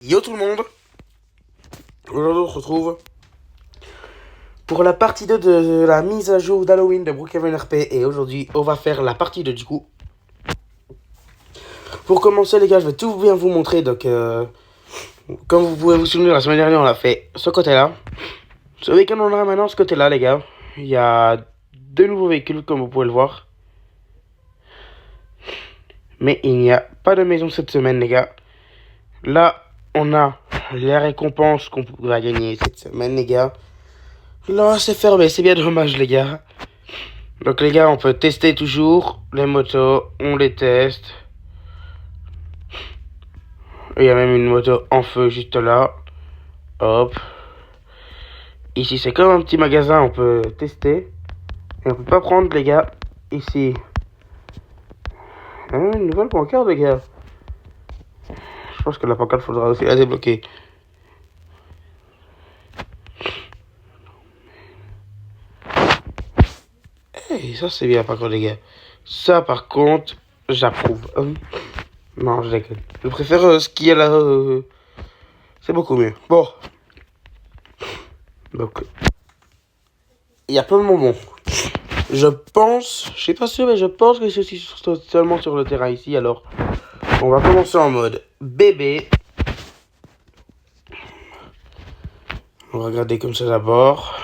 Yo tout le monde. Aujourd'hui on se retrouve pour la partie 2 de la mise à jour d'Halloween de Brookhaven RP. Et aujourd'hui on va faire la partie 2 du coup. Pour commencer les gars, je vais tout bien vous montrer. Donc comme vous pouvez vous souvenir, la semaine dernière on a fait ce côté là. Ce week-end on a maintenant ce côté là les gars. Il y a deux nouveaux véhicules comme vous pouvez le voir. Mais il n'y a pas de maison cette semaine les gars. Là on a les récompenses qu'on va gagner cette semaine les gars. Là c'est fermé, c'est bien dommage les gars. Donc les gars, on peut tester toujours les motos, on les teste. Il y a même une moto en feu juste là. Hop. Ici c'est comme un petit magasin, on peut tester. Et on peut pas prendre les gars, ici. Une nouvelle pancarte les gars. Je pense que la pancarte faudra aussi la débloquer. Hey, ça c'est bien par contre les gars. Ça par contre, j'approuve. Non, je déconne. Je préfère ce qu'il y a là. C'est beaucoup mieux. Bon. Donc, il y a plein de bonbons. Je pense, je suis pas sûr, mais je pense que c'est seulement sur le terrain ici. Alors, on va commencer en mode bébé. On va regarder comme ça d'abord.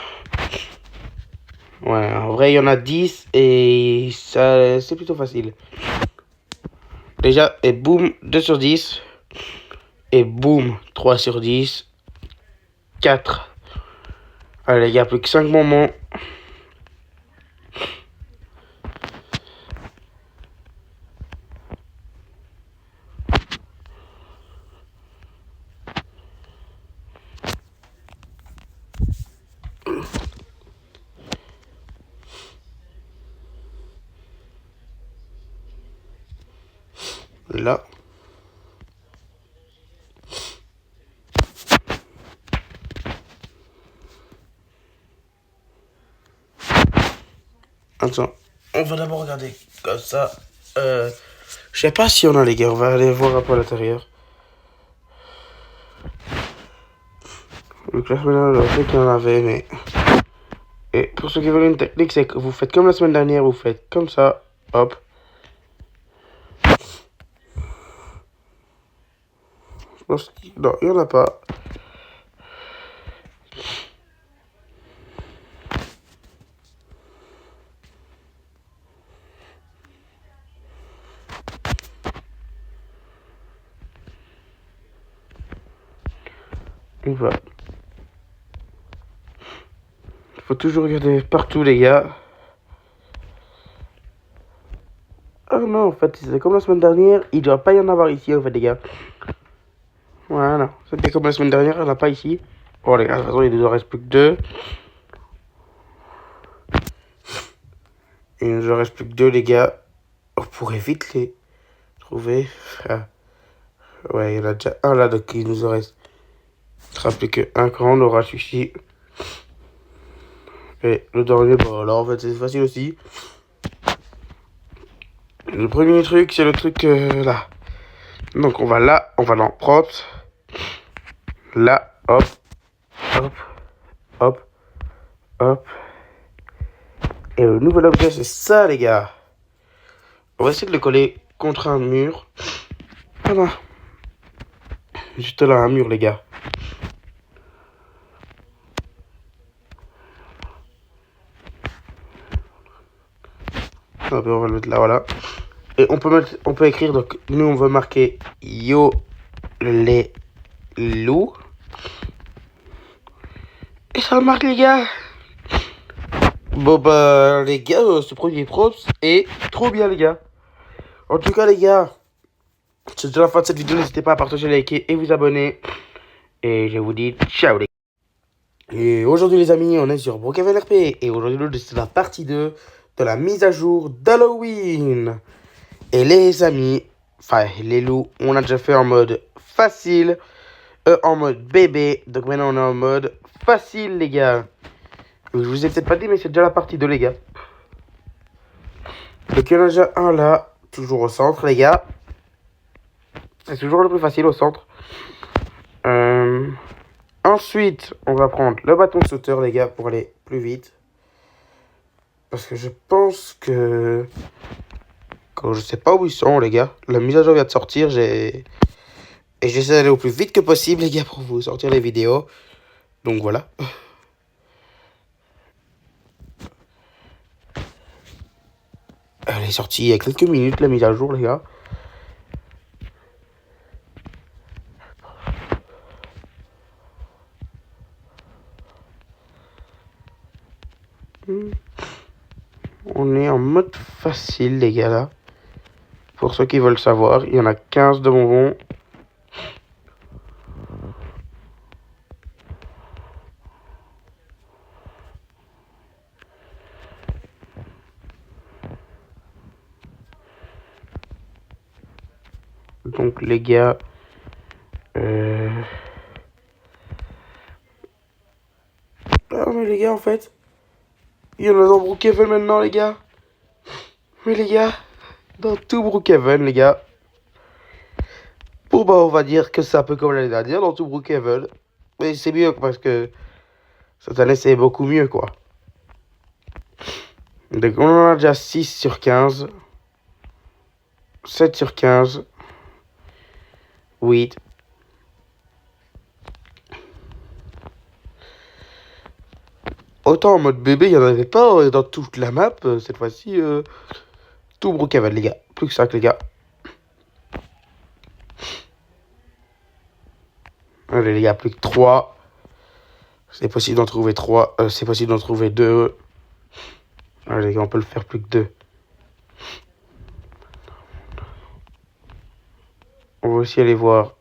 Ouais, en vrai, il y en a 10 et ça, c'est plutôt facile. Déjà, et boum, 2 sur 10. Et boum, 3 sur 10. 4. Allez, les gars, plus que 5 bonbons. Là. Attends, on va d'abord regarder comme ça. Je sais pas si on a les gars, on va aller voir un peu à l'intérieur. Le classement, je sais qu'il y en avait, mais... Et pour ceux qui veulent une technique, c'est que vous faites comme la semaine dernière, vous faites comme ça, hop. Non, il n'y en a pas. On va. Il faut toujours regarder partout, les gars. Ah non, en fait, c'est comme la semaine dernière, il ne doit pas y en avoir ici, en fait, les gars. Voilà, c'était comme la semaine dernière, il n'y en a pas ici. Bon, les gars, de toute façon, il nous en reste plus que 2. Il nous en reste plus que 2, les gars. On pourrait vite les trouver. Ah. Ouais, il y en a déjà un là, donc il nous en reste. Il ne sera plus qu'un quand on aura celui-ci. Et le dernier, bon, là, en fait, c'est facile aussi. Le premier truc, c'est le truc là. Donc, on va là, on va dans props. Là, hop, hop, hop, hop. Et le nouvel objet, c'est ça, les gars. On va essayer de le coller contre un mur. Voilà. Juste là, un mur, les gars. Hop, on va le mettre là, voilà. Et on peut écrire, donc, nous, on veut marquer Yo les loups. Et ça marque, les gars. Bon, bah, les gars, ce premier props est trop bien, les gars. En tout cas, les gars, c'est déjà la fin de cette vidéo. N'hésitez pas à partager, liker et vous abonner. Et je vous dis ciao, les gars. Et aujourd'hui, les amis, on est sur Brookhaven RP. Et aujourd'hui, c'est la partie 2 de la mise à jour d'Halloween. Et les amis, enfin, les loups, on a déjà fait en mode facile, en mode bébé. Donc maintenant, on est en mode facile, les gars. Je vous ai peut-être pas dit, mais c'est déjà la partie 2, les gars. Donc il y en a déjà un là, toujours au centre, les gars. C'est toujours le plus facile au centre. Ensuite, on va prendre le bâton de sauteur, les gars, pour aller plus vite. Parce que je pense que... Quand je sais pas où ils sont, les gars. La mise à jour vient de sortir, Et j'essaie d'aller au plus vite que possible, les gars, pour vous sortir les vidéos. Donc voilà. Elle est sortie il y a quelques minutes, la mise à jour, les gars. On est en mode facile, les gars, là. Pour ceux qui veulent savoir, il y en a 15 de bonbons. Donc, les gars... Ah, mais les gars, en fait... Il y en a dans Brookhaven maintenant, les gars. Mais les gars... Dans tout Brookhaven, les gars. Bon, bah, on va dire que c'est un peu comme l'année dernière dans tout Brookhaven. Mais c'est mieux parce que... Cette année, c'est beaucoup mieux, quoi. Donc, on en a déjà 6 sur 15. 7 sur 15. 8. Autant en mode bébé, il n'y en avait pas dans toute la map. Cette fois-ci, tout Brookhaven, les gars. Plus que 5, les gars. Allez, les gars, plus que 3. C'est possible d'en trouver 3. C'est possible d'en trouver 2. Allez, les gars, on peut le faire plus que 2. On va aussi aller voir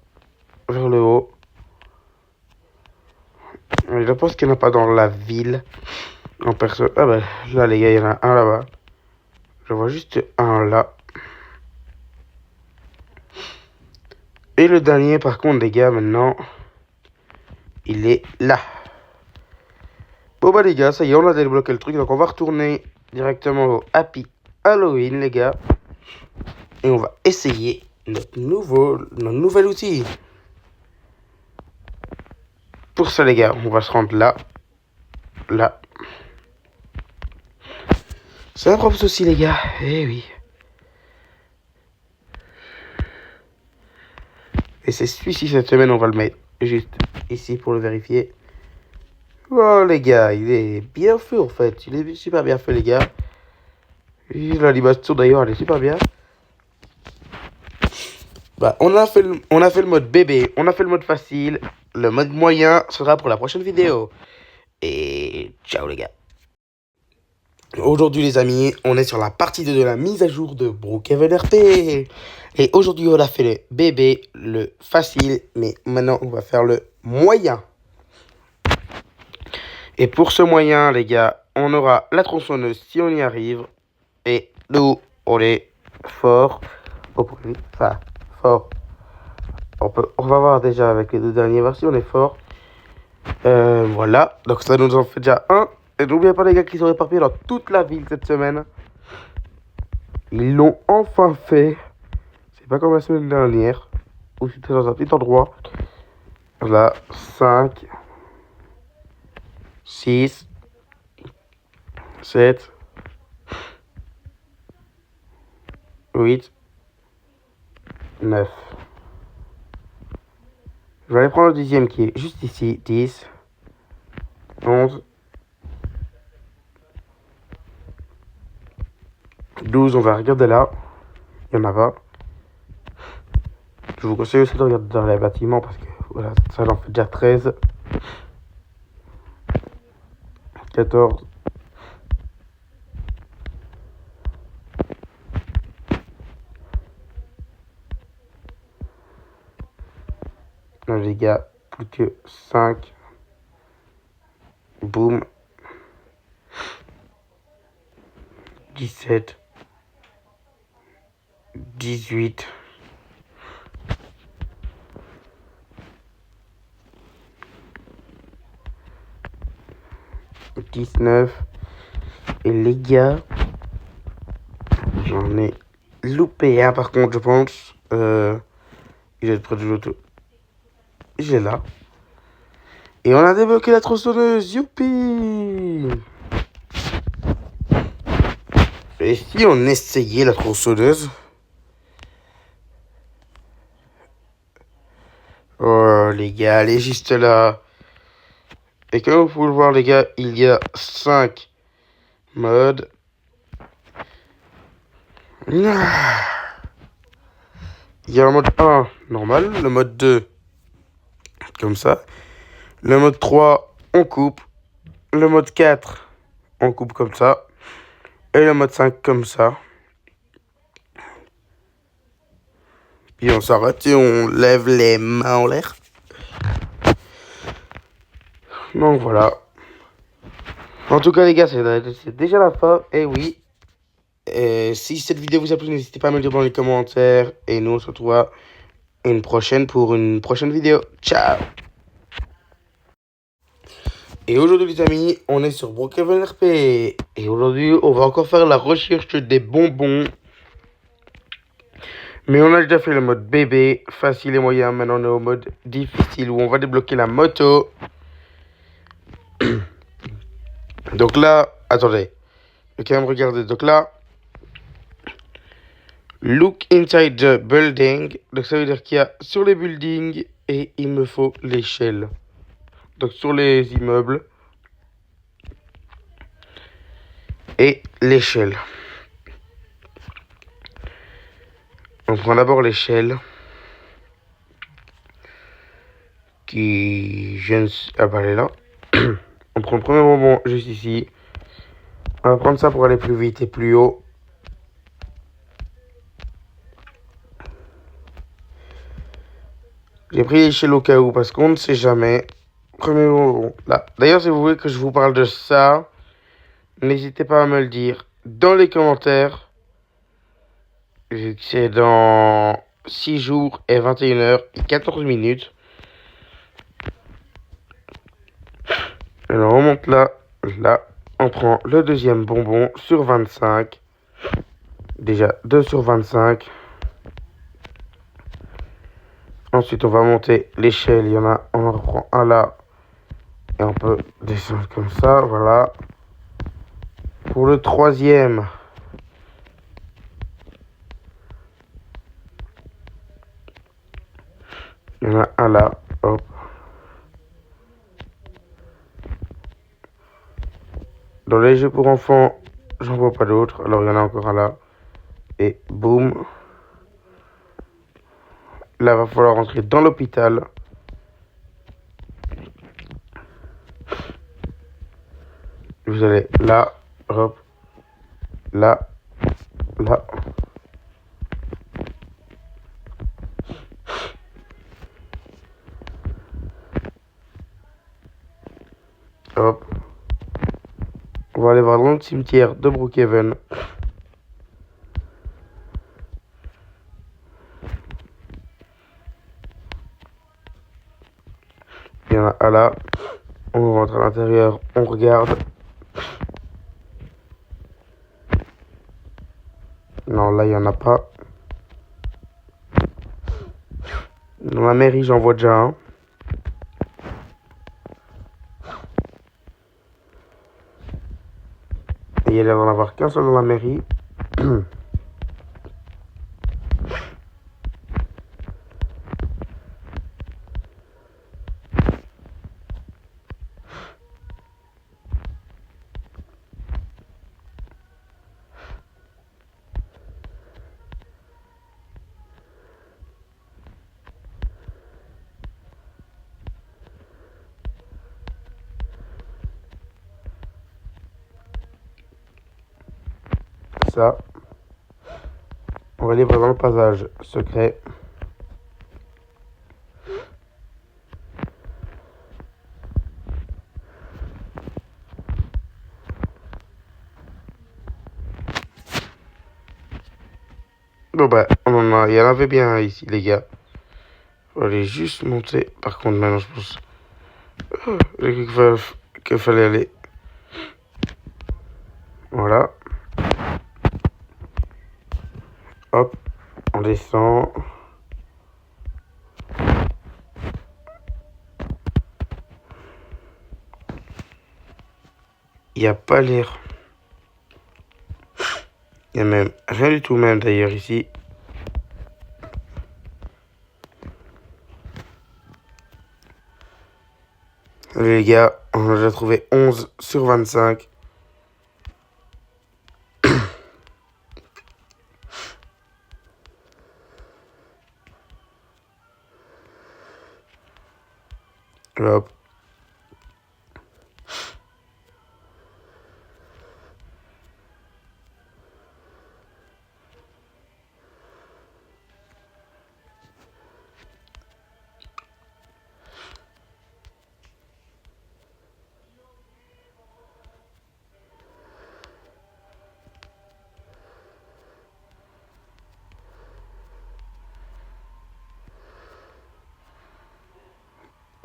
vers le haut. Je pense qu'il n'y en a pas dans la ville. En personne. Ah bah là, les gars, il y en a un là-bas. Je vois juste un là. Et le dernier, par contre, les gars, maintenant, il est là. Bon bah les gars, ça y est, on a débloqué le truc. Donc on va retourner directement au Happy Halloween, les gars. Et on va essayer notre nouvel outil. Pour ça, les gars, on va se rendre là. Là. C'est un propre aussi, les gars. Eh oui. Et c'est celui-ci cette semaine, on va le mettre juste ici pour le vérifier. Oh les gars, il est bien fait en fait. Il est super bien fait, les gars. L'animation d'ailleurs, elle est super bien. Bah, on a fait le mode bébé, on a fait le mode facile. Le mode moyen sera pour la prochaine vidéo. Et ciao les gars. Aujourd'hui les amis, on est sur la partie 2 de la mise à jour de Brookhaven RP. Et aujourd'hui on a fait le bébé, le facile, mais maintenant on va faire le moyen. Et pour ce moyen les gars, on aura la tronçonneuse si on y arrive. Et nous, on est fort. Enfin, fort. On va voir déjà avec les 2 dernières versions, on est fort. Voilà, donc ça nous en fait déjà un. Et n'oubliez pas les gars qu'ils sont éparpillés dans toute la ville cette semaine. Ils l'ont enfin fait. C'est pas comme la semaine dernière, où c'était dans un petit endroit. Là, 5, 6, 7, 8, 9. Je vais aller prendre le 10e qui est juste ici. 10, 11, 12, on va regarder là. Il y en a pas. Je vous conseille aussi de regarder dans les bâtiments parce que voilà, ça en fait déjà 13. 14. Non, les gars, plus que 5. Boum. 17. 18. 19. Et les gars, j'en ai loupé un par contre, je pense. Il est près de l'auto. Il est là. Et on a débloqué la tronçonneuse. Youpi! Et si on essayait la tronçonneuse? Oh, les gars, elle est juste là. Et comme vous pouvez le voir, les gars, il y a 5 modes. Ah. Il y a le mode 1 normal, le mode 2 comme ça, le mode 3 on coupe, le mode 4 on coupe comme ça, et le mode 5 comme ça. Puis on s'arrête et on lève les mains en l'air. Donc voilà. En tout cas les gars, c'est déjà la fin, et oui. Si cette vidéo vous a plu, n'hésitez pas à me le dire dans les commentaires, et nous on se retrouve pour une prochaine vidéo. Ciao! Et aujourd'hui les amis, on est sur Brookhaven RP. Et aujourd'hui, on va encore faire la recherche des bonbons. Mais on a déjà fait le mode bébé, facile et moyen. Maintenant on est au mode difficile où on va débloquer la moto. Donc là, attendez. Je vais quand même regarder. Donc là, look inside the building. Donc ça veut dire qu'il y a sur les buildings et il me faut l'échelle. Donc sur les immeubles. Et l'échelle. On prend d'abord l'échelle. Qui vient... Ah bah elle est là. On prend le premier bonbon juste ici. On va prendre ça pour aller plus vite et plus haut. J'ai pris l'échelle au cas où parce qu'on ne sait jamais. Premier bonbon là. D'ailleurs si vous voulez que je vous parle de ça, n'hésitez pas à me le dire dans les commentaires. Vu que c'est dans 6 jours et 21 heures et 14 minutes. Alors on monte là. Là. On prend le deuxième bonbon sur 25. Déjà 2 sur 25. Ensuite on va monter l'échelle. Il y en a. On en reprend un là. Et on peut descendre comme ça. Voilà. Pour le troisième. Il y en a un là. Hop. Dans les jeux pour enfants, j'en vois pas d'autres. Alors il y en a encore un là. Et boum. Là, va falloir rentrer dans l'hôpital. Vous allez là. Hop. Là. Là. Hop. On va aller voir dans le cimetière de Brookhaven. Il y en a un là. On rentre à l'intérieur. On regarde. Non, là, il n'y en a pas. Dans la mairie, j'en vois déjà un. Et il y a l'air d'en avoir qu'un seul dans la mairie. Ça. On va aller voir dans le passage secret. Bon bah, il y en avait bien un ici, les gars. On va aller juste monter. Par contre, maintenant, je pense qu'il fallait aller. Voilà. Hop, on descend. Il n'y a pas l'air. Il n'y a même rien du tout même d'ailleurs ici. Les gars, on a déjà trouvé 11 sur 25. Hop.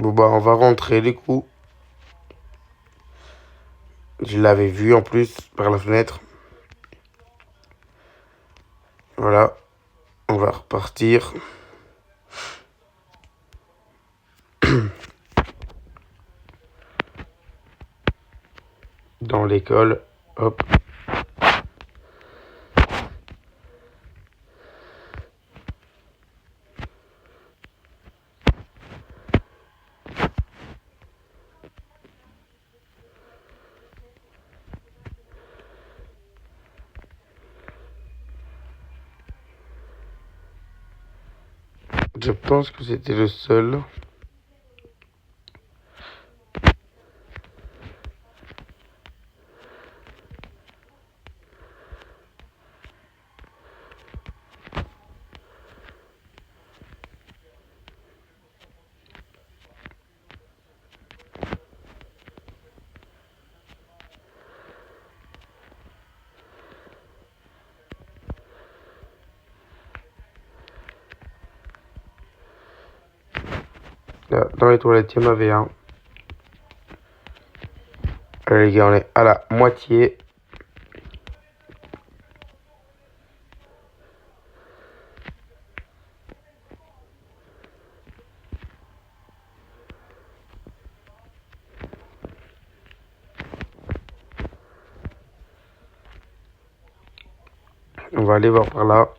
Bon bah on va rentrer les coups. Je l'avais vu en plus par la fenêtre. Voilà. On va repartir. Dans l'école. Hop. Je pense que c'était le seul. Là, dans les toilettes, il y en avait un. Allez les gars, on est à la moitié. On va aller voir par là.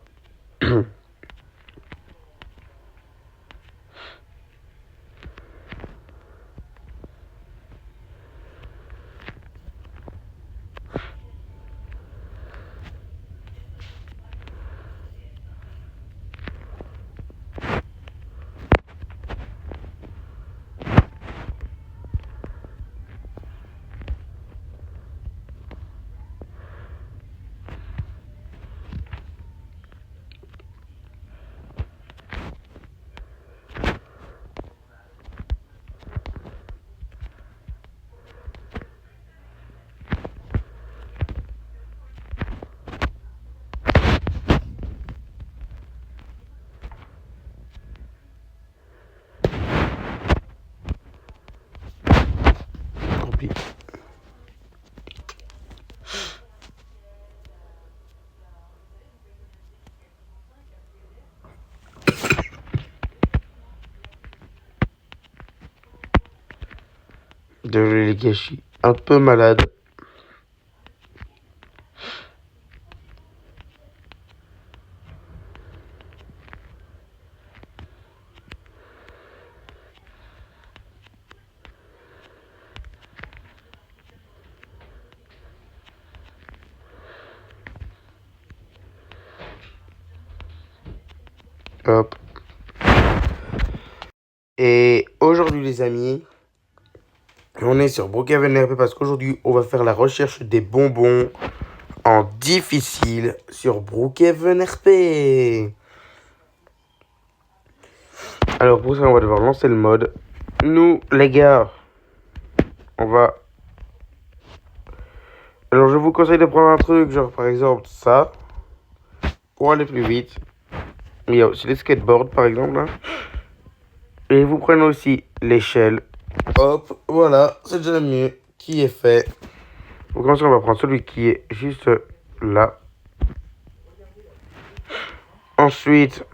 Tant pis. Désolé les gars, je suis un peu malade. Hop. Et aujourd'hui les amis, on est sur Brookhaven RP parce qu'aujourd'hui on va faire la recherche des bonbons en difficile sur Brookhaven RP. Alors pour ça on va devoir lancer le mode. Nous les gars, on va... Alors je vous conseille de prendre un truc genre par exemple ça, pour aller plus vite. Il y a aussi les skateboards par exemple là. Et vous prenez aussi l'échelle. Hop, voilà, c'est déjà mieux qui est fait. Pour commencer, on va prendre celui qui est juste là. Ensuite,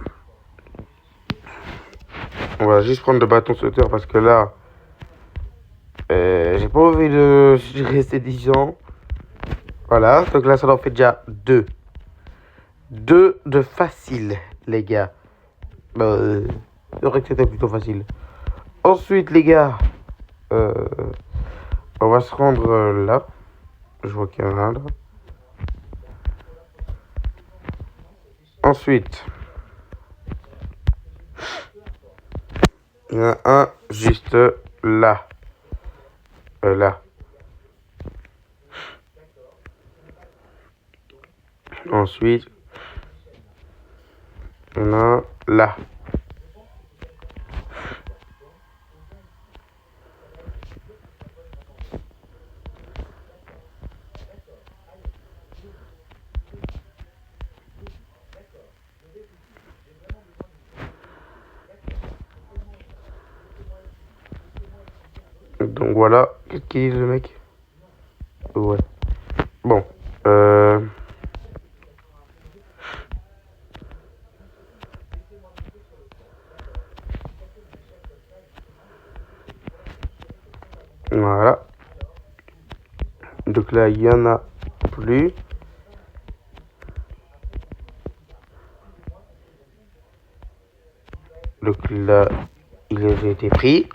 on va juste prendre le bâton sauteur parce que là, J'ai pas envie de rester 10 ans. Voilà, donc là, ça en fait déjà 2. 2 de facile, les gars. C'est vrai que c'était plutôt facile. Ensuite, les gars, on va se rendre là. Je vois qu'il y en a un là. Ensuite, il y en a un juste là. Là. Ensuite, il y en a un là. Donc voilà, qu'est-ce qu'il dit le mec? Ouais. Bon. Voilà. Donc là, il y en a plus. Donc là, il a été pris.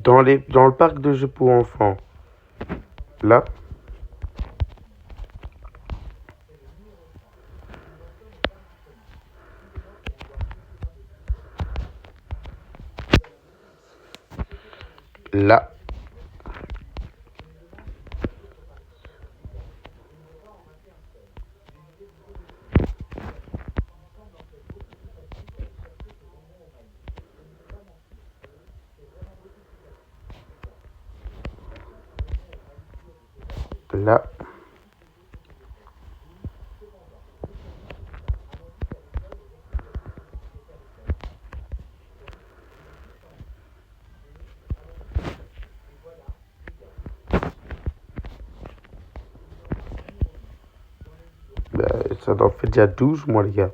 Dans le parc de jeux pour enfants. Là. Là. Là. Ça en fait déjà 12, moi, les gars.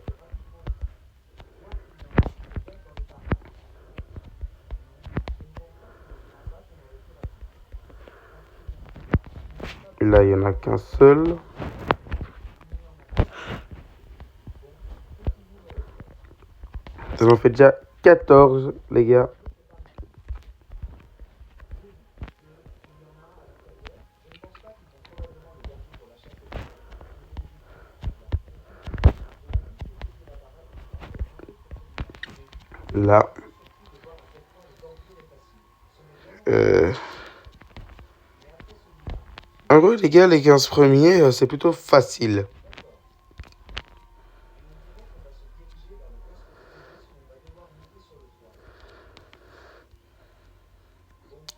Là, il n'y en a qu'un seul. Ça en fait déjà 14, les gars. Là. En gros, les gars, les 15 premiers, c'est plutôt facile.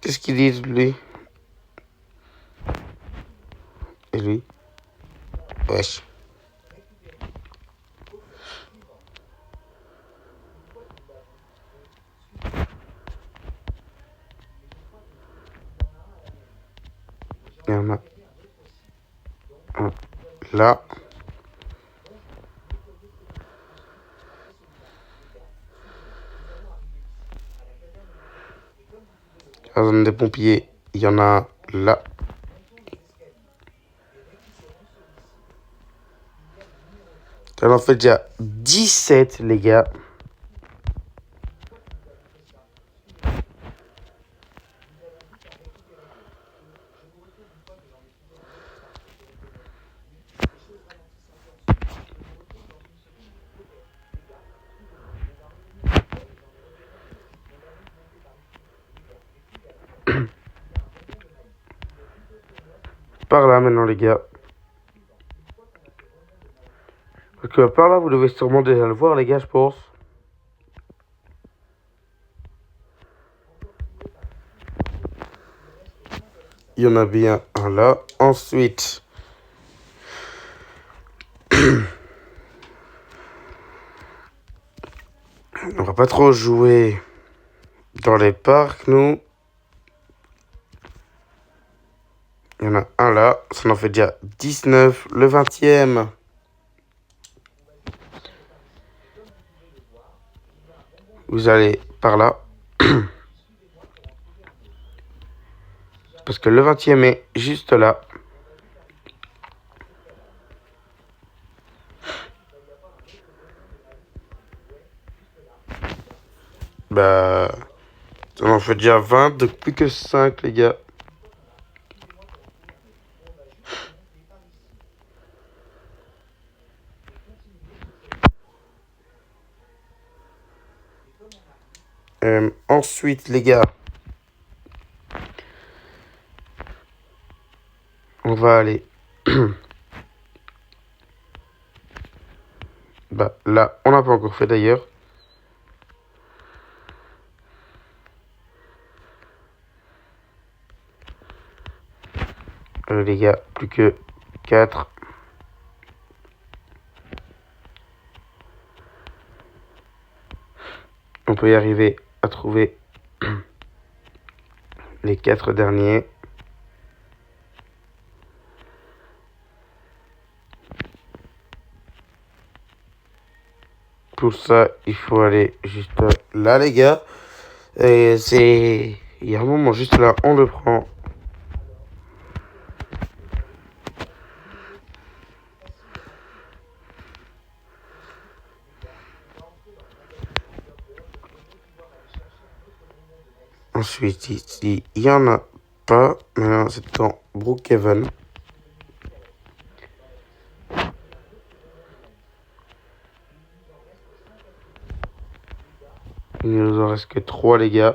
Qu'est-ce qu'il dit, lui? Et lui? Wesh. Il y en a un là. La zone des pompiers, il y en a un là. Ça en fait déjà 17, les gars. Par là maintenant, les gars. Parce que par là, vous devez sûrement déjà le voir, les gars, je pense. Il y en a bien un là. Ensuite, on va pas trop jouer dans les parcs, nous. Il y en a un là. Ça en fait déjà 19. Le 20e. Vous allez par là. Parce que le 20e est juste là. Bah, on en fait déjà 20, donc plus que 5, les gars. Ensuite, les gars, on va aller... Bah, là, on n'a pas encore fait d'ailleurs. Les gars, plus que 4. On peut y arriver à trouver les 4 derniers. Pour ça, il faut aller juste là, les gars. Et c'est... Il y a un moment juste là, on le prend. Ensuite, ici, il n'y en a pas. Maintenant, c'est dans Brookhaven. Il ne nous en reste que 3, les gars.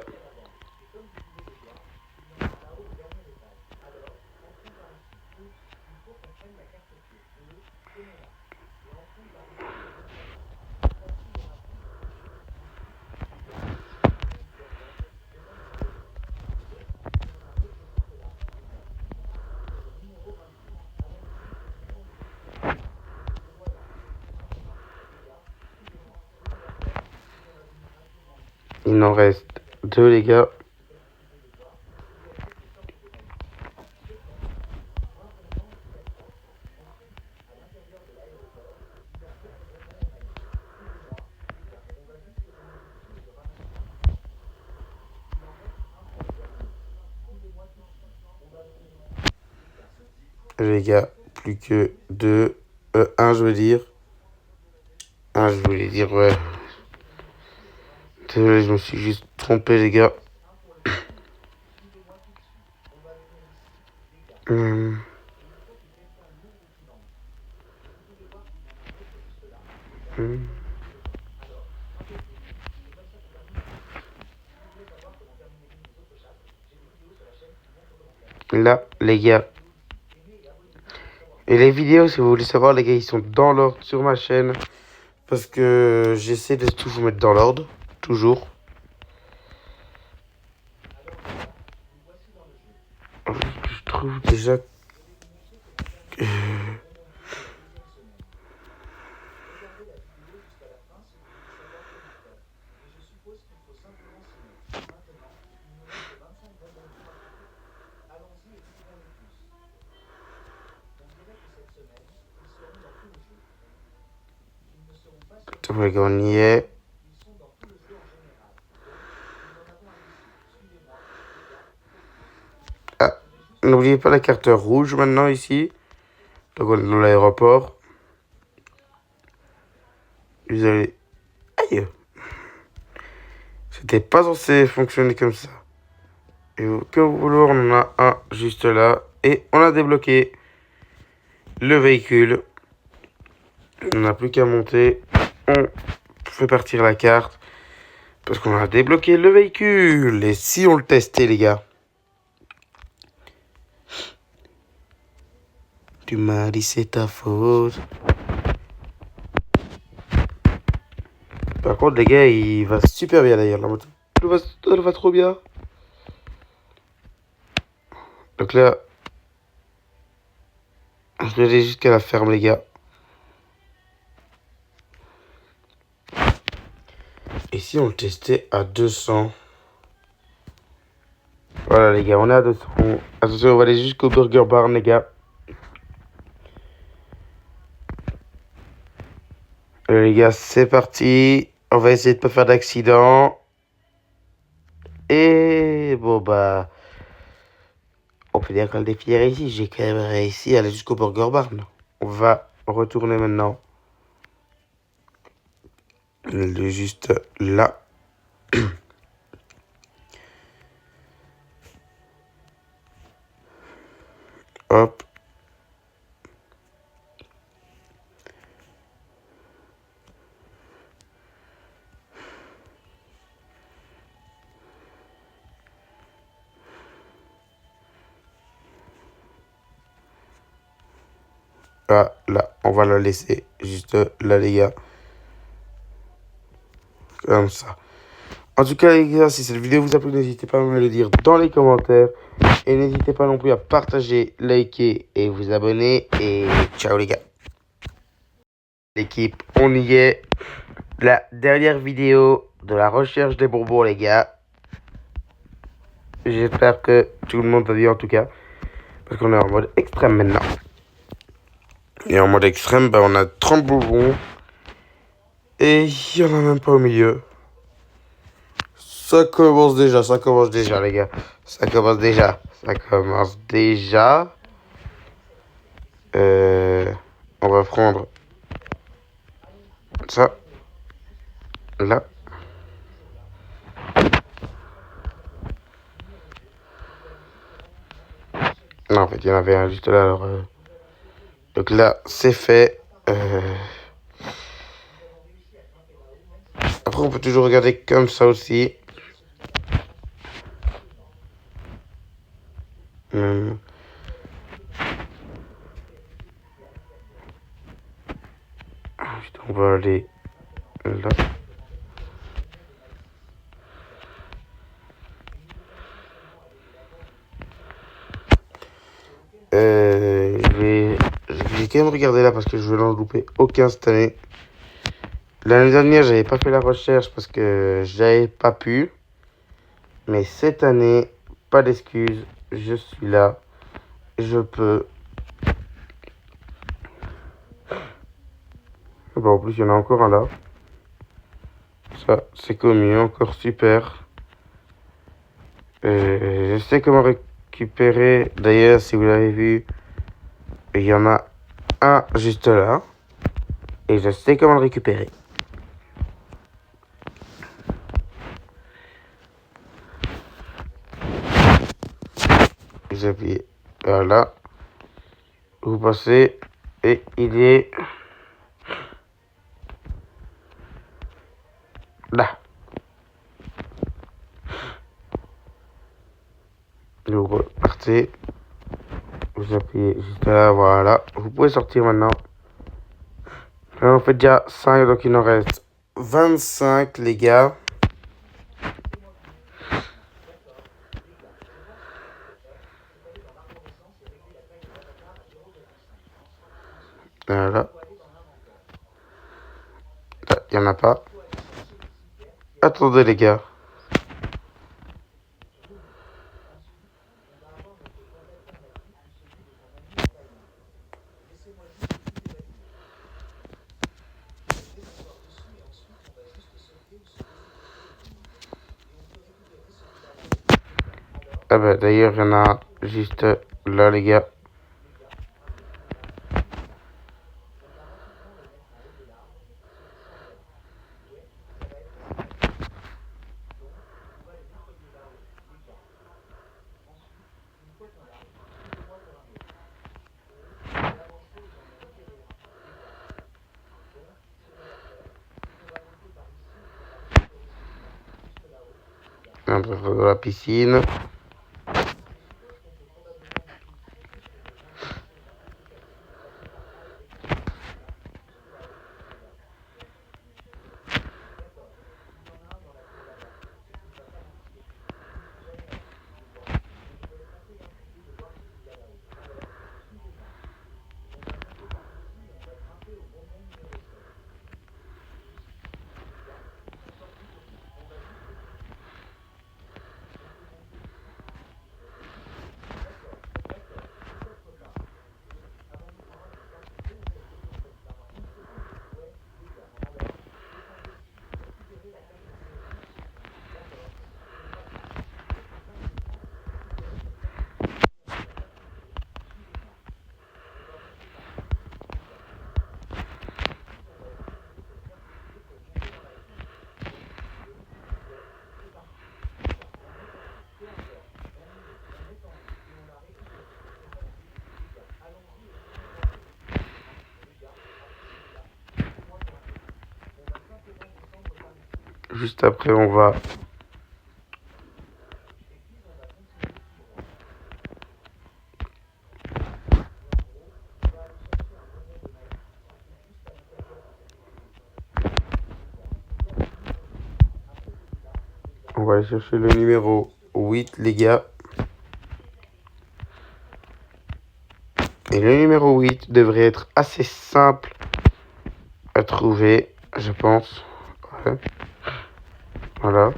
Il en reste 2, les gars. Les gars, plus que 2. 1, je veux dire. 1, je voulais dire, ouais. Désolé, je me suis juste trompé, les gars. Hum. Hum. Là, les gars. Et les vidéos, si vous voulez savoir, les gars, ils sont dans l'ordre sur ma chaîne. Parce que j'essaie de tout vous mettre dans l'ordre. Toujours. Je trouve déjà que... Attends, les gars, on y est. Ah, n'oubliez pas la carte rouge maintenant ici. Donc on est dans l'aéroport. Vous allez... Aïe! C'était pas censé fonctionner comme ça. Et que vouloir, on en a un juste là. Et on a débloqué le véhicule. On n'a plus qu'à monter. On fait partir la carte. Parce qu'on a débloqué le véhicule. Et si on le testait, les gars? Tu m'as dit c'est ta faute. Par contre, les gars, il va super bien d'ailleurs. La moto. Elle va trop bien. Donc là, je vais aller jusqu'à la ferme, les gars. Et si on le testait à 200? Voilà, les gars, on est à 200. Attention, on va aller jusqu'au Burger Barn, les gars. Les gars, c'est parti. On va essayer de pas faire d'accident. Et bon, bah, on peut dire que le défi est réussi. J'ai quand même réussi à aller jusqu'au Burger Barn. On va retourner maintenant. Juste là. Hop. Ah, là, on va la laisser juste là, les gars. Comme ça. En tout cas, les gars, si cette vidéo vous a plu, n'hésitez pas à me le dire dans les commentaires. Et n'hésitez pas non plus à partager, liker et vous abonner. Et ciao, les gars. L'équipe, on y est. La dernière vidéo de la recherche des bonbons, les gars. J'espère que tout le monde va bien, en tout cas. Parce qu'on est en mode extrême maintenant. Et en mode extrême, bah, on a 30 bonbons. Et il n'y en a même pas au milieu. Ça commence déjà, les gars. Ça commence déjà. On va prendre ça. Là. Non, en fait, il y en avait un juste là. Alors, donc là, c'est fait. Après, on peut toujours regarder comme ça aussi. On va aller là. Je vais quand même regarder là parce que je veux n'en louper aucun cette année. L'année dernière, j'avais pas fait la recherche parce que j'avais pas pu. Mais cette année, pas d'excuses, je suis là, je peux. Bon, en plus, il y en a encore un là. Ça, c'est commis, encore super. Je sais comment récupérer. D'ailleurs, si vous l'avez vu, il y en a un juste là. Et je sais comment le récupérer. Vous appuyez là. Vous passez. Et il est là. Vous repartez. Vous appuyez juste là, voilà. Vous pouvez sortir maintenant. Là, on fait déjà 5, donc il en reste 25, les gars. Voilà. Là, il n'y en a pas. Attendez, les gars. Ah bah, d'ailleurs, il y en a juste là, les gars. Un peu de la piscine. juste après, on va... On va aller chercher le numéro 8, les gars. Et le numéro 8 devrait être assez simple à trouver, je pense. Ouais. Voilà.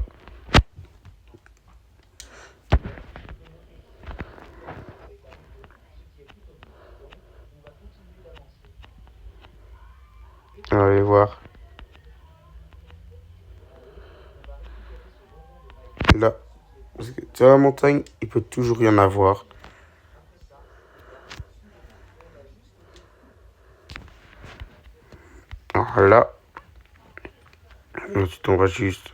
On va aller voir. Là. Parce que sur la montagne, il peut toujours y en avoir. Voilà. Ensuite, on va juste...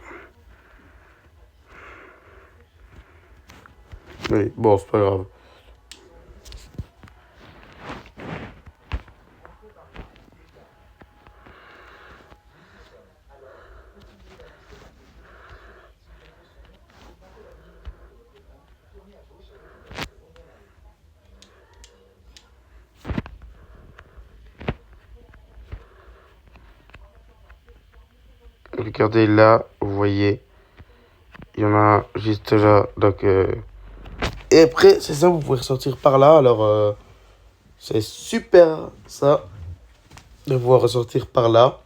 Mais bon, c'est pas grave. Regardez là, vous voyez, il y en a juste là, donc... Et après, c'est ça, vous pouvez ressortir par là, alors c'est super ça, de pouvoir ressortir par là.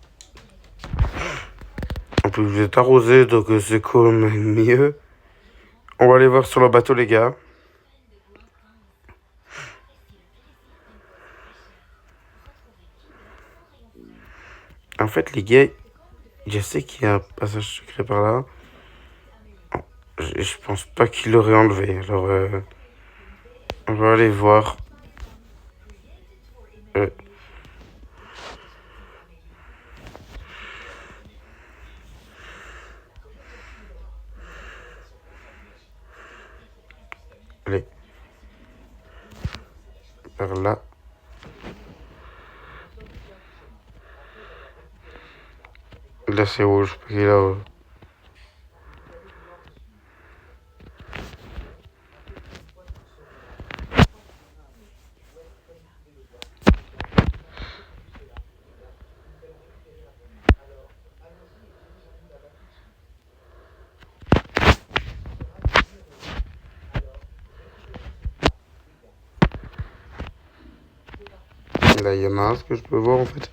En plus, vous êtes arrosé, donc c'est quand même mieux. On va aller voir sur le bateau, les gars. En fait, les gars, je sais qu'il y a un passage secret par là. Je pense pas qu'il l'aurait enlevé. Alors, on va aller voir. Allez. Par là. Là, c'est rouge. Parce que là, là, il y en a un, ce que je peux voir, en fait.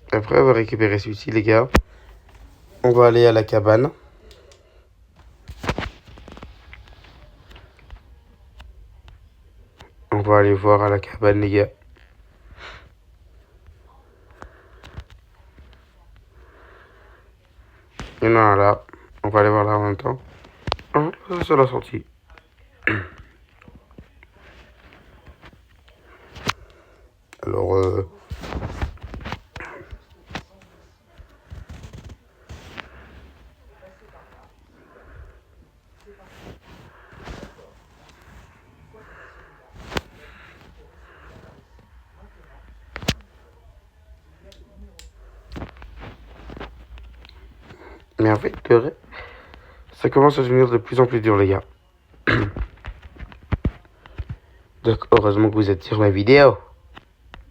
Après avoir récupéré celui-ci, les gars, on va aller à la cabane. On va aller voir à la cabane, les gars. Il y en a un là. On va aller voir là en même temps. Ah, ça l'a sorti. Alors, mais en fait, ça commence à devenir de plus en plus dur, les gars. Donc, heureusement que vous êtes sur ma vidéo.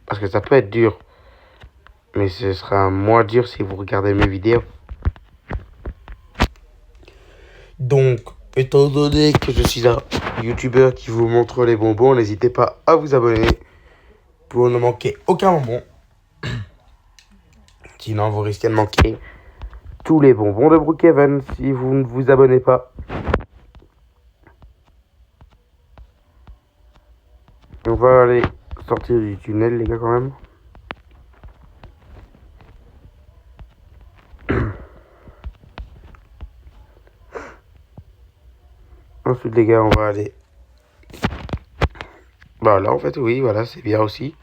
Parce que ça peut être dur. Mais ce sera moins dur si vous regardez mes vidéos. Donc, étant donné que je suis un youtubeur qui vous montre les bonbons, n'hésitez pas à vous abonner pour ne manquer aucun bonbon. Sinon, vous risquez de manquer tous les bonbons de Brookhaven si vous ne vous abonnez pas. On va aller sortir du tunnel, les gars, quand même. Ensuite, les gars, on va aller... Bah là, en fait, oui, voilà, c'est bien aussi.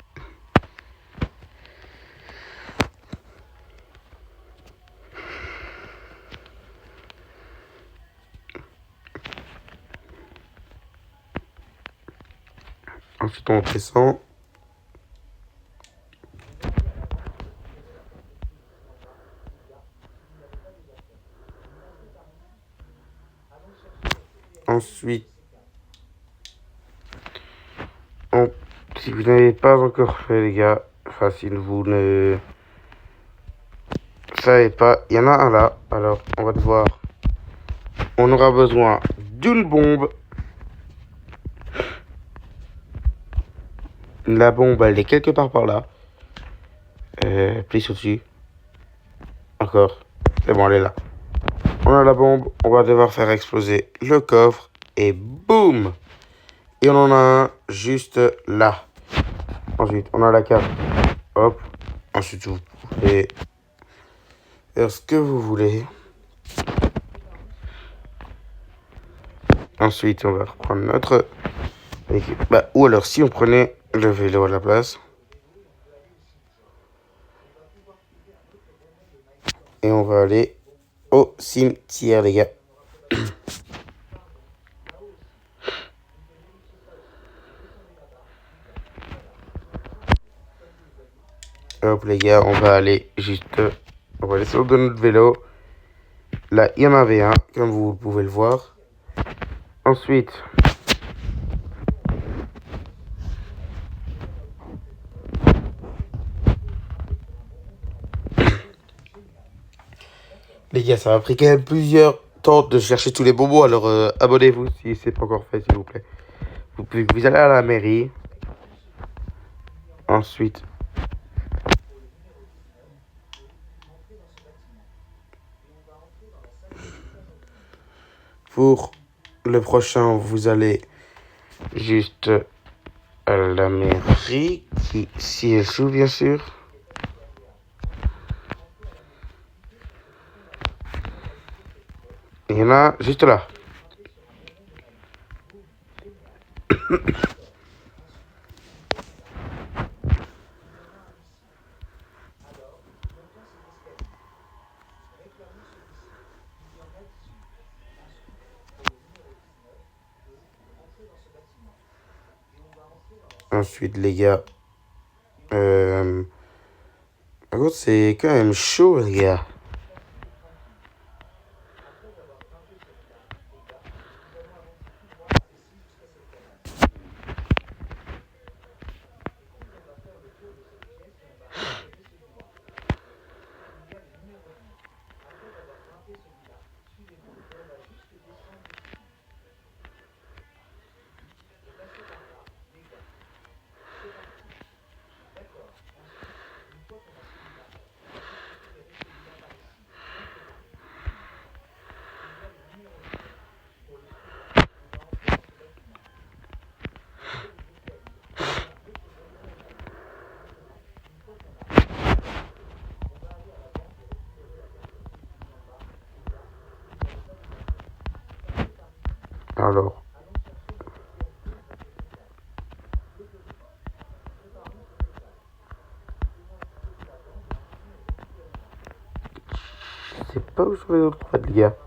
Ensuite, on descend. Ensuite, si vous n'avez pas encore fait, les gars, enfin, si vous ne savez pas, il y en a un là. Alors, on va devoir. On aura besoin d'une bombe. La bombe, elle est quelque part par là. Plisse au-dessus. Encore. C'est bon, elle est là. On a la bombe. On va devoir faire exploser le coffre. Et boum! Et on en a un juste là. Ensuite, on a la carte. Hop. Ensuite, vous pouvez faire ce que vous voulez. Ensuite, on va reprendre notre... ou alors, si on prenait le vélo à la place. Et on va aller au cimetière, les gars. Hop, les gars, on va aller juste... On va aller sur de notre vélo. Là, il y en avait un, comme vous pouvez le voir. Ensuite... Les gars, ça m'a pris quand même plusieurs temps de chercher tous les bonbons, alors abonnez-vous si c'est pas encore fait, s'il vous plaît. Vous allez à la mairie. Ensuite, pour le prochain, vous allez juste à la mairie, qui, si elle s'ouvre, bien sûr. Il y en a juste là. Ensuite, les gars, par contre, c'est quand même chaud, les gars. Alors, je sais pas où sont les autres, en fait, les gars.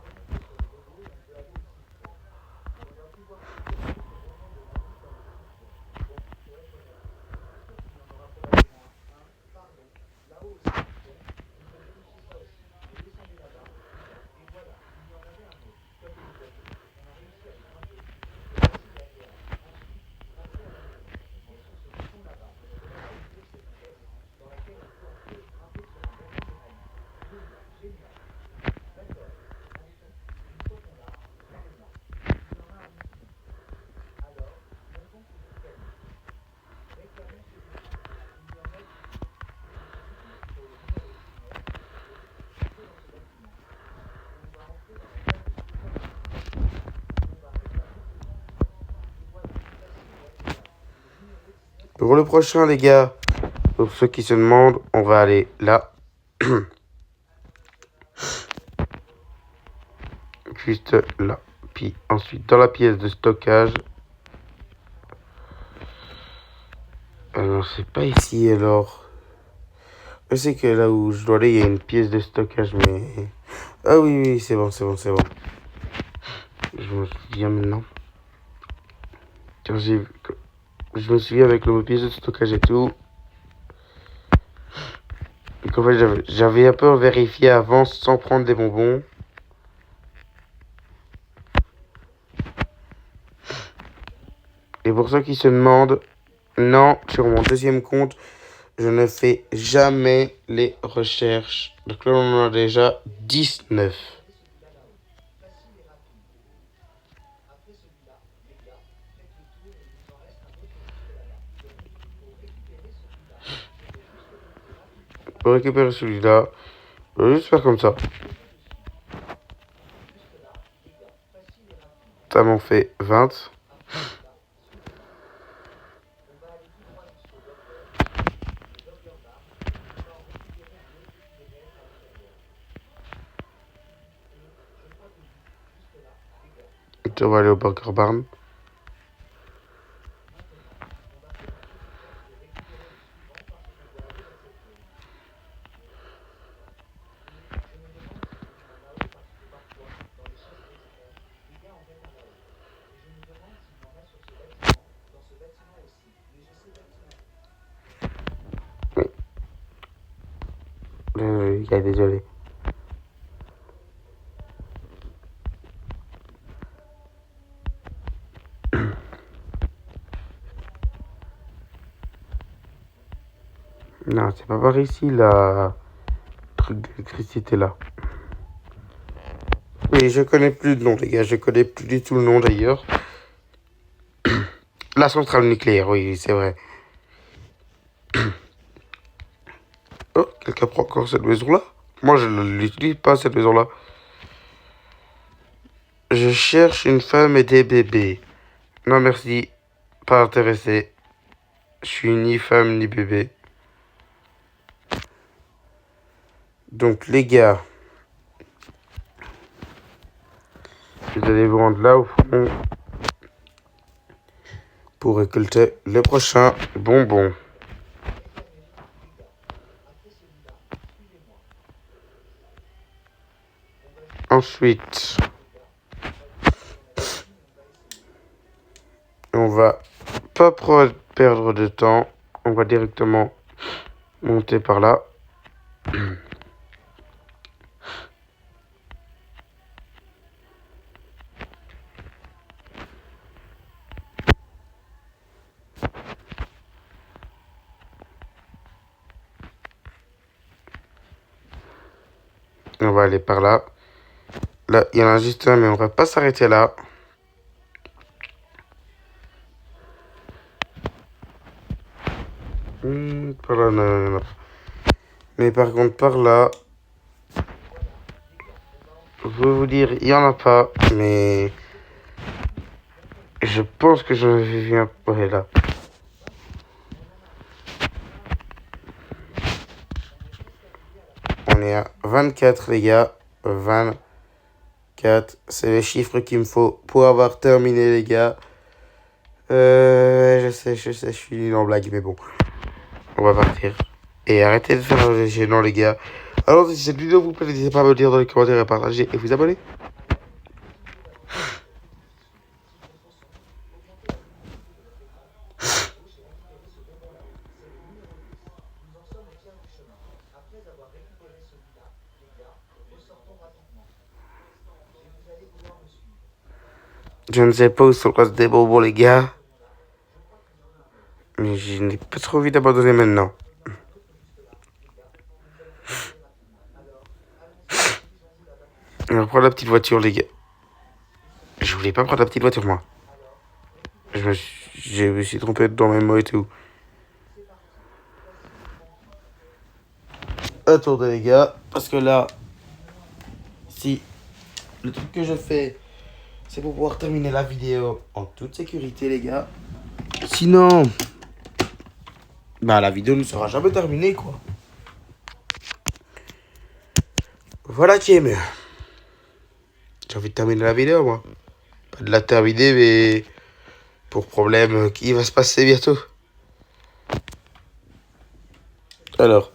Pour le prochain, les gars, pour ceux qui se demandent, on va aller là. Juste là. Puis ensuite, dans la pièce de stockage. Alors, c'est pas ici, alors. Je sais que là où je dois aller, il y a une pièce de stockage, mais... Ah oui, oui, c'est bon, c'est bon, c'est bon. Je me souviens maintenant. Quand j'ai vu que... je me souviens avec le pièce de stockage et tout. Et qu'en fait, j'avais un peu vérifié avant sans prendre des bonbons. Et pour ceux qui se demandent, non, sur mon deuxième compte, je ne fais jamais les recherches. Donc là, on en a déjà 19. Pour récupérer celui-là, je vais juste faire comme ça. Ça m'en fait 20. Et on va aller au Burger Barn. Les gars, désolé. Non, c'est pas par ici, la truc d'électricité là. Oui, je connais plus de nom, les gars. Je connais plus du tout le nom d'ailleurs. La centrale nucléaire, oui, c'est vrai. Oh, quelqu'un prend encore cette maison-là? Moi, je ne l'utilise pas, cette maison-là. Je cherche une femme et des bébés. Non, merci. Pas intéressé. Je suis ni femme ni bébé. Donc, les gars, vous allez vous rendre là au fond pour récolter les prochains bonbons. Ensuite, on va pas perdre de temps. On va directement monter par là. On va aller par là. Là, il y en a juste un, mais on va pas s'arrêter là. Par là, non, non. Mais par contre, par là, je veux vous dire, il y en a pas, mais je pense que j'en ai vu un. Ouais, là. On est à 24, les gars. 24. C'est les chiffres qu'il me faut pour avoir terminé, les gars. Je sais, je suis nul en blague, mais bon. On va partir. Et arrêtez de faire le gênant, les gars. Alors, si cette vidéo vous plaît, n'hésitez pas à me le dire dans les commentaires, à partager et vous abonner. Je ne sais pas où sont le reste des bonbons, les gars. Mais je n'ai pas trop envie d'abandonner maintenant. On va prendre la petite voiture, les gars. Je voulais pas prendre la petite voiture, moi. Je me suis trompé dans mes mots et tout. Attendez, les gars. Parce que là, si le truc que je fais, c'est pour pouvoir terminer la vidéo en toute sécurité, les gars. Sinon, bah la vidéo ne sera jamais terminée, quoi. Voilà qui est mieux. J'ai envie de terminer la vidéo, moi. Pas de la terminer, mais pour problème qui va se passer bientôt. Alors.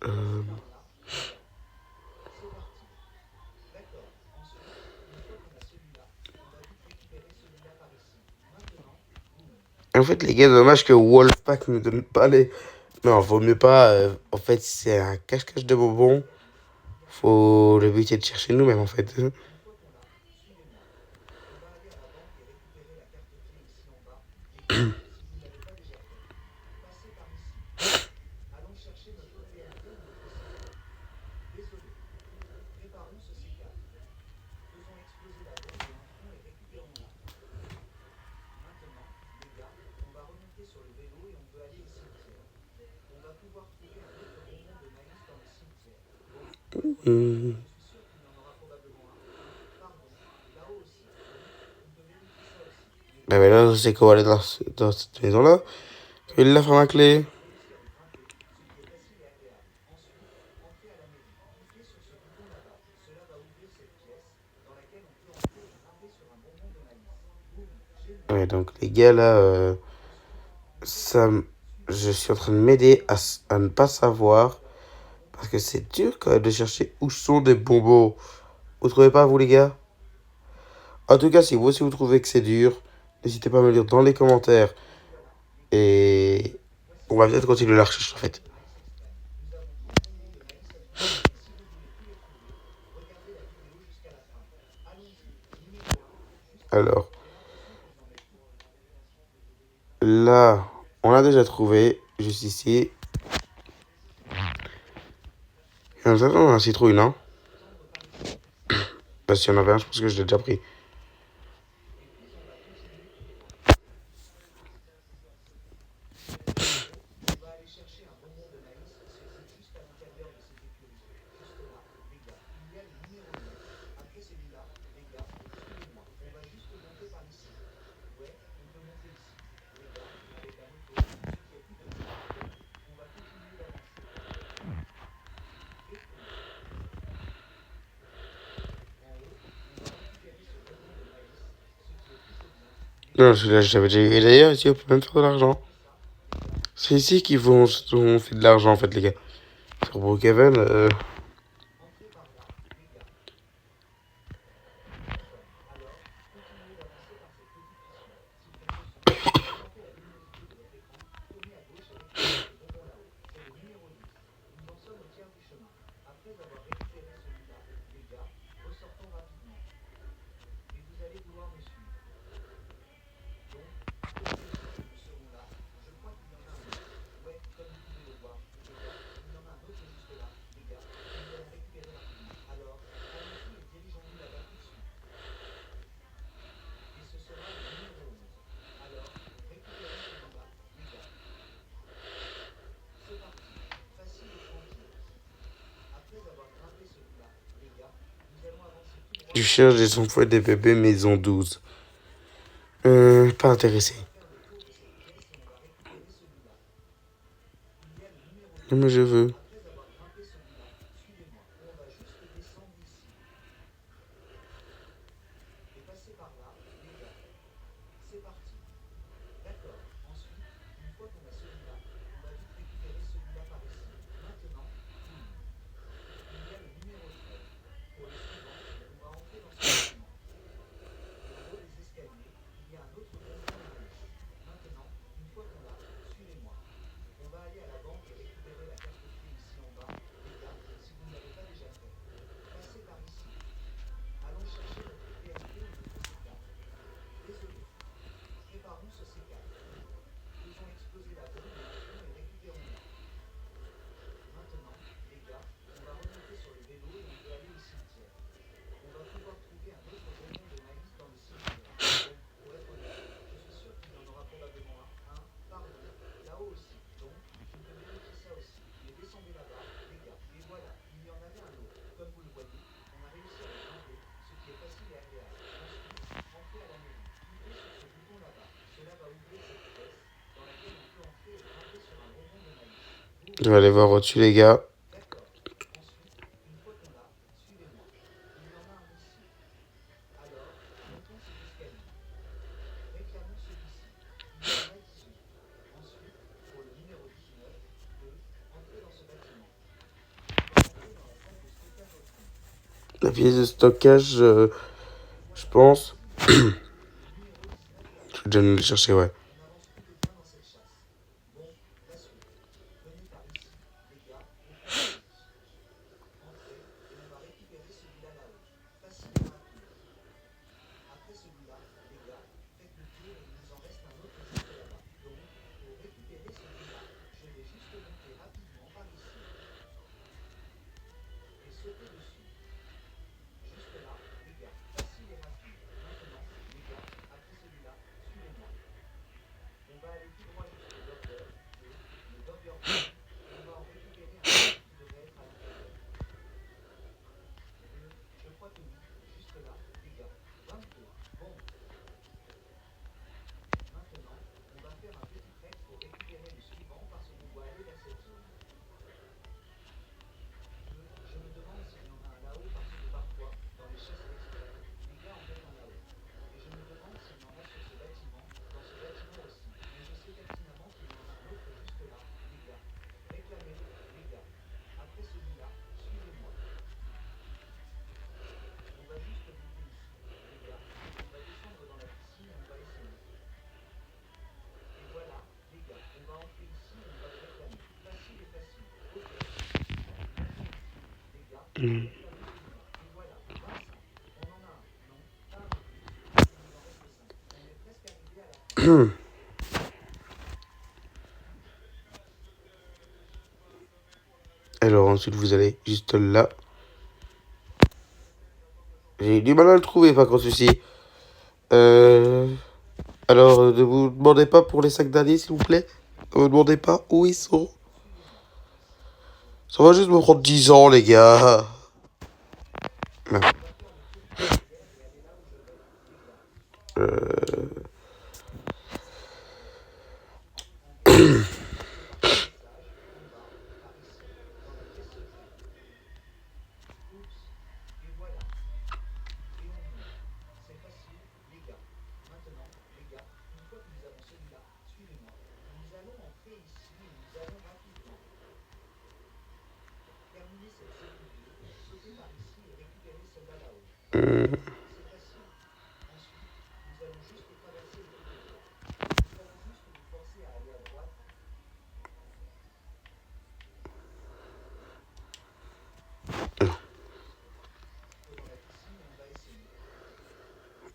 Euh, En fait, les gars, dommage que Wolfpack ne donne pas les. Non, vaut mieux pas. En fait, c'est un cache-cache de bonbons. Faut le but est de chercher nous-mêmes, en fait. Hum. Bah, mais là, c'est qu'on va aller dans cette maison-là. Il la ferme à clé. Ouais, donc les gars, là, ça, je suis en train de m'aider à ne pas savoir. Parce que c'est dur quand même de chercher où sont des bonbons. Vous trouvez pas, vous, les gars? En tout cas, si vous aussi vous trouvez que c'est dur, n'hésitez pas à me le dire dans les commentaires. Et on va peut-être continuer la recherche, en fait. Alors, là, on l'a déjà trouvé, juste ici. Et en attendant, on a un citrouille, non? Bah, si on avait un, je pense que je l'ai déjà pris. Non, celui-là, j'avais déjà eu. Et d'ailleurs, ici, on peut même faire de l'argent. C'est ici on fait de l'argent, en fait, les gars. Sur Brookhaven, je cherche des enfants et des bébés maison 12. Pas intéressé. Non, mais je veux. Je vais aller voir au-dessus, les gars. La pièce de stockage, je pense. Je vais déjà aller chercher, ouais. Alors ensuite vous allez juste là. J'ai du mal à le trouver par contre celui-ci. Alors ne vous demandez pas pour les 5 derniers s'il vous plaît. Ne me demandez pas où ils sont. Ça va juste me prendre 10 ans les gars. Non.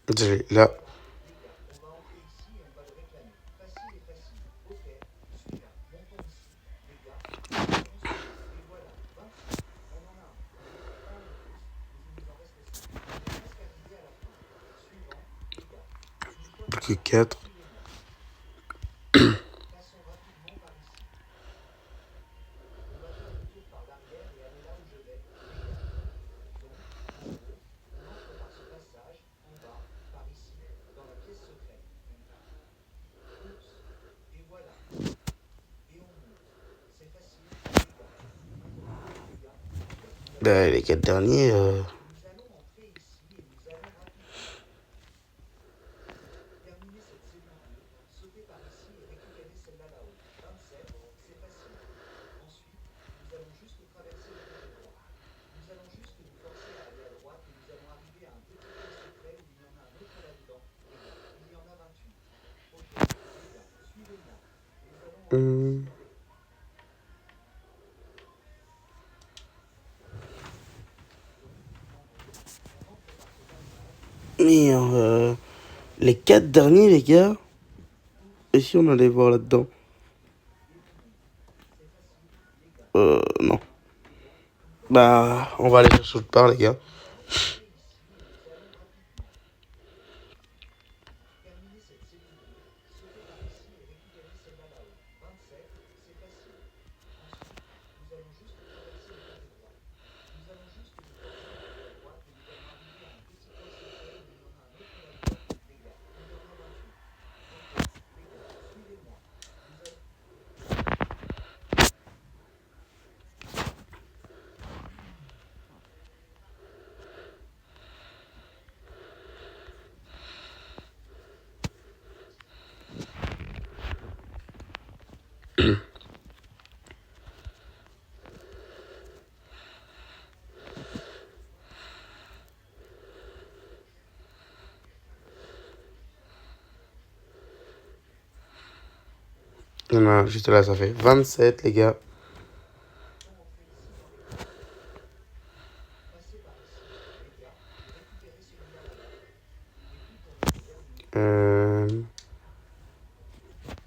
Désolé, là. Plus que 4. Bah, les 4 derniers. Mais les 4 derniers, les gars. Et si on allait voir là-dedans? Non. Bah, on va aller chercher autre part, les gars. en a juste là, ça fait 27, les gars.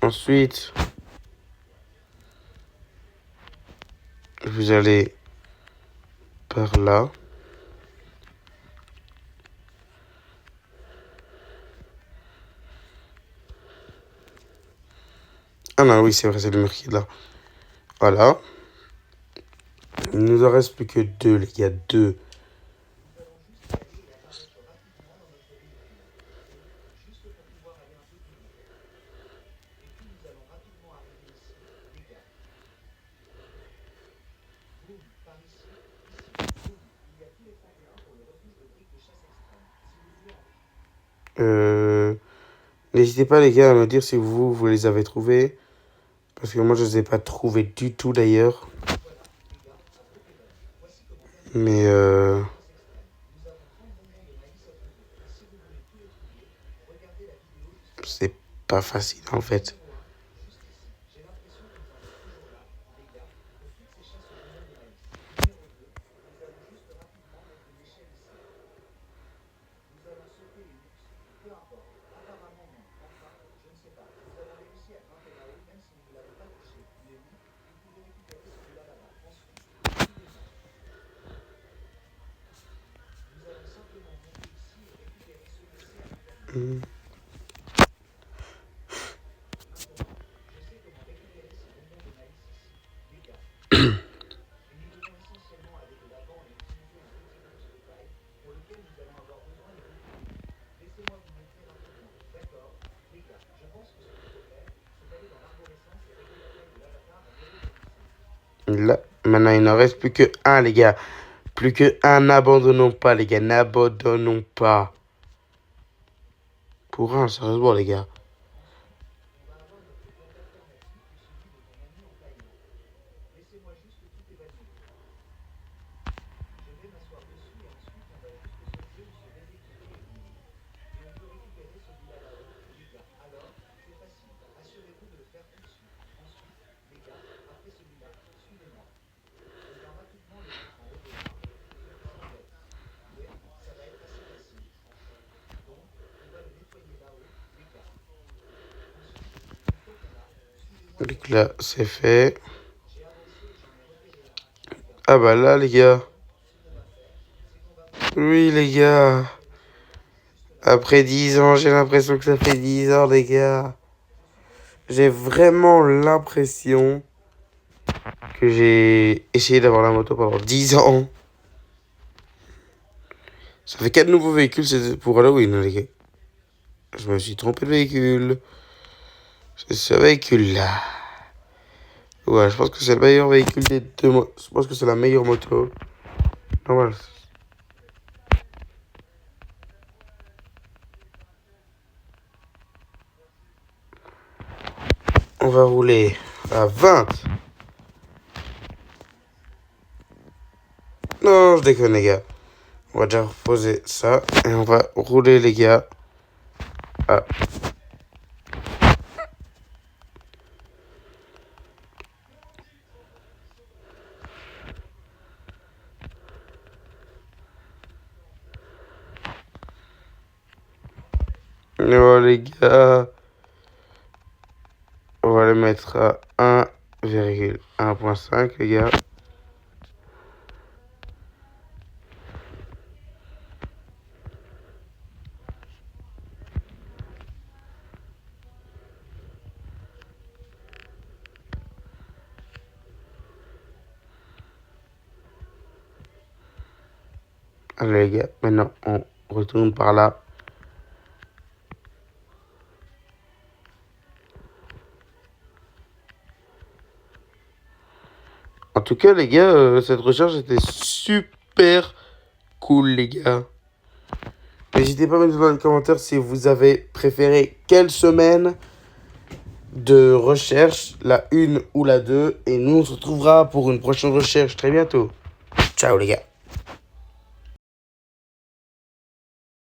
Ensuite, vous allez par là. Ah non, oui, c'est vrai, c'est le mur qui est là. Voilà. Il nous en reste plus que 2, les gars, 2. N'hésitez pas, les gars, à me dire si vous les avez trouvés. Parce que moi, je ne les ai pas trouvés du tout, d'ailleurs. Mais c'est pas facile, en fait. Là, maintenant, il n'en reste plus que un, les gars. Plus que un, n'abandonnons pas, les gars. N'abandonnons pas. Pour un, sérieusement, les gars. Donc là, c'est fait. Ah bah là, les gars. Oui, les gars. Après 10 ans, j'ai l'impression que ça fait 10 ans, les gars. J'ai vraiment l'impression que j'ai essayé d'avoir la moto pendant 10 ans. Ça fait 4 nouveaux véhicules, c'est pour Halloween, les gars. Je me suis trompé de véhicule. C'est ce véhicule-là. Ouais, je pense que c'est le meilleur véhicule des deux. Je pense que c'est la meilleure moto. Normal. On va rouler à 20. Non, je déconne, les gars. On va déjà reposer ça. Et on va rouler, les gars. À... Oh, les gars. On va le mettre à 1,1.5, les gars. Allez, les gars, maintenant, on retourne par là. En tout cas, les gars, cette recherche était super cool, les gars. N'hésitez pas à me dire dans les commentaires si vous avez préféré quelle semaine de recherche, la 1 ou la 2. Et nous, on se retrouvera pour une prochaine recherche très bientôt. Ciao, les gars.